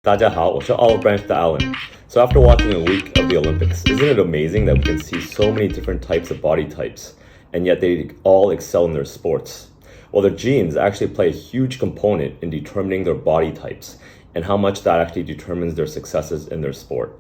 大家好，我是 Olive Branch 的 Alan. So after watching a week of the Olympics, isn't it amazing that we can see so many different types of body types, and yet they all excel in their sports? Well, their genes actually play a huge component in determining their body types and how much that actually determines their successes in their sport.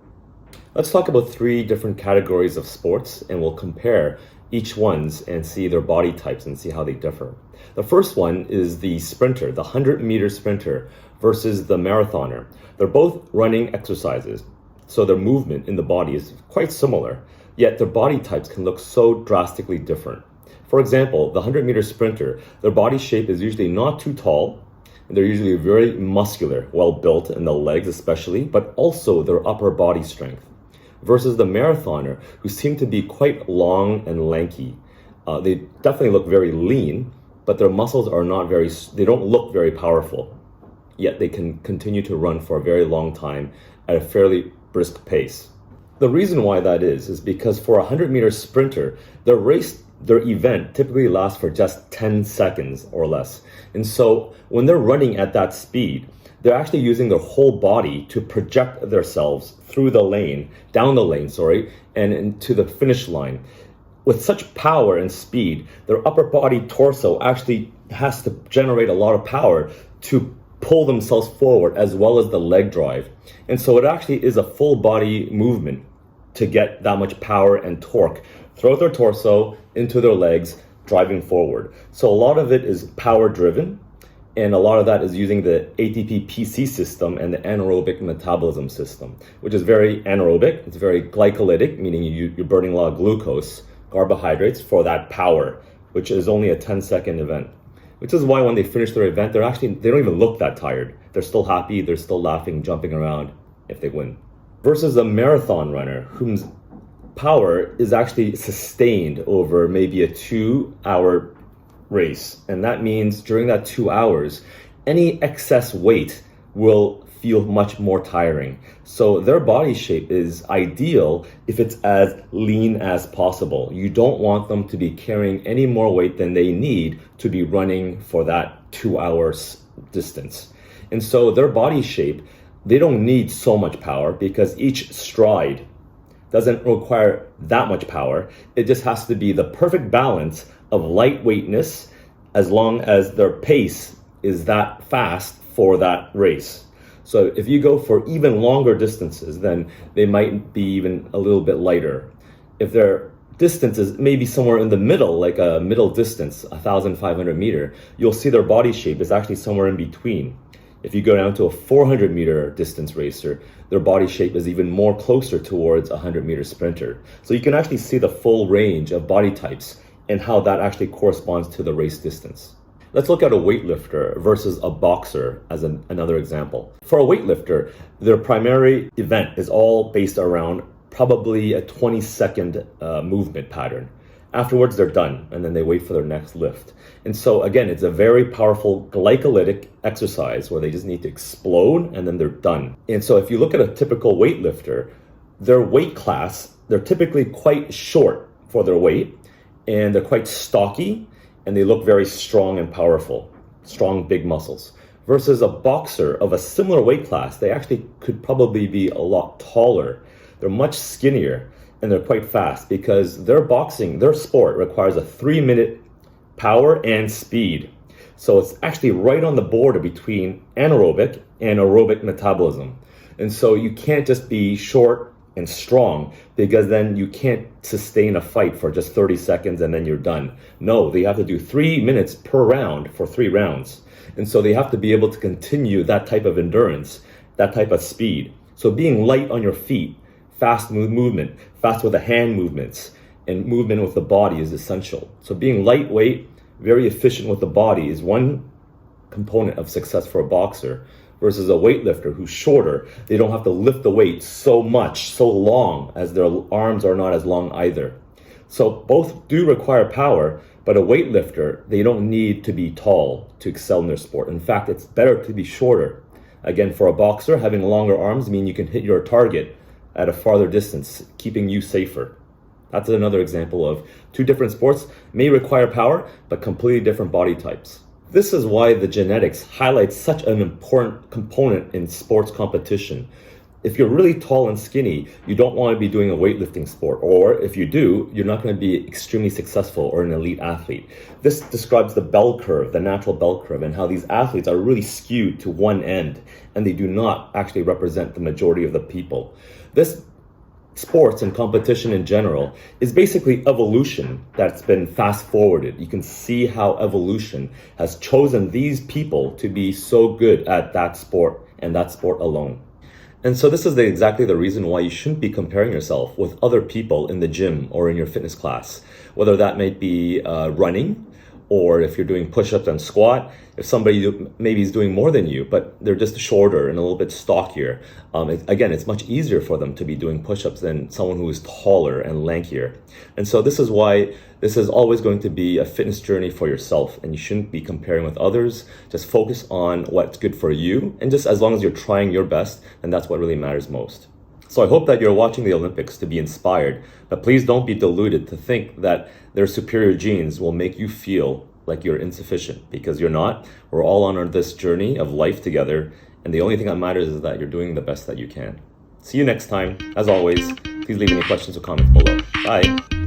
Let's talk about three different categories of sports, and we'll compare each ones and see their body types and see how they differ. The first one is the sprinter, the 100-meter sprinter versus the marathoner. They're both running exercises, so their movement in the body is quite similar, yet their body types can look so drastically different. For example, the 100-meter sprinter, their body shape is usually not too tall, and they're usually very muscular, well-built in the legs especially, but also their upper body strength. Versus the marathoner, who seem to be quite long and lanky. They definitely look very lean, but their muscles are they don't look very powerful. Yet they can continue to run for a very long time at a fairly brisk pace. The reason why that is because for a 100-meter sprinter, their event typically lasts for just 10 seconds or less. And so when they're running at that speed, they're actually using their whole body to project themselves through the lane, down the lane, and into the finish line. With such power and speed, their upper body torso actually has to generate a lot of power to pull themselves forward as well as the leg drive. And so it actually is a full body movement to get that much power and torque throughout their torso, into their legs, driving forward. So a lot of it is power driven, and a lot of that is using the ATP-PC system and the anaerobic metabolism system, which is very anaerobic. It's very glycolytic, meaning you're burning a lot of glucose, carbohydrates for that power, which is only a 10-second event. Which is why when they finish their event, they don't even look that tired. They're still happy, they're still laughing, jumping around if they win. Versus a marathon runner whose power is actually sustained over maybe a 2-hour race. And that means during that 2 hours, any excess weight will feel much more tiring. So their body shape is ideal if it's as lean as possible. You don't want them to be carrying any more weight than they need to be running for that 2 hours distance. And so their body shape, they don't need so much power because each stride doesn't require that much power. It just has to be the perfect balance of lightweightness as long as their pace is that fast for that race. So if you go for even longer distances, then they might be even a little bit lighter. If their distance is maybe somewhere in the middle, like a middle distance, 1,500 meter, you'll see their body shape is actually somewhere in between. If you go down to a 400-meter distance racer, their body shape is even more closer towards a 100-meter sprinter. So you can actually see the full range of body types and how that actually corresponds to the race distance. Let's look at a weightlifter versus a boxer as another example. For a weightlifter, their primary event is all based around probably a 20-second movement pattern. Afterwards, they're done, and then they wait for their next lift. And so again, it's a very powerful glycolytic exercise where they just need to explode and then they're done. And so if you look at a typical weightlifter, their weight class, they're typically quite short for their weight, and they're quite stocky, and they look very strong and powerful, strong, big muscles. Versus a boxer of a similar weight class, they actually could probably be a lot taller. They're much skinnier, and they're quite fast because their sport requires a 3-minute power and speed. So it's actually right on the border between anaerobic and aerobic metabolism. And so you can't just be short and strong because then you can't sustain a fight for just 30 seconds and then you're done. No, they have to do 3 minutes per round for 3 rounds. And so they have to be able to continue that type of endurance, that type of speed. So being light on your feet, fast movement, fast with the hand movements, and movement with the body is essential. So being lightweight, very efficient with the body is one component of success for a boxer. Versus a weightlifter who's shorter, they don't have to lift the weight so much, so long, as their arms are not as long either. So both do require power, but a weightlifter, they don't need to be tall to excel in their sport. In fact, it's better to be shorter. Again, for a boxer, having longer arms mean you can hit your target at a farther distance, keeping you safer. That's another example of two different sports may require power, but completely different body types. This is why the genetics highlights such an important component in sports competition. If you're really tall and skinny, you don't want to be doing a weightlifting sport, or if you do, you're not going to be extremely successful or an elite athlete. This describes the bell curve, the natural bell curve, and how these athletes are really skewed to one end, and they do not actually represent the majority of the people. This sports and competition in general is basically evolution that's been fast forwarded. You can see how evolution has chosen these people to be so good at that sport and that sport alone. And so this is exactly the reason why you shouldn't be comparing yourself with other people in the gym or in your fitness class, whether that might be running, or if you're doing push-ups and squat. If somebody maybe is doing more than you, but they're just shorter and a little bit stockier, again, it's much easier for them to be doing push-ups than someone who is taller and lankier. And so this is why this is always going to be a fitness journey for yourself, and you shouldn't be comparing with others. Just focus on what's good for you, and just as long as you're trying your best, then that's what really matters most. So I hope that you're watching the Olympics to be inspired, but please don't be deluded to think that their superior genes will make you feel like you're insufficient, because you're not. We're all on this journey of life together, and the only thing that matters is that you're doing the best that you can. See you next time. As always, please leave any questions or comments below. Bye.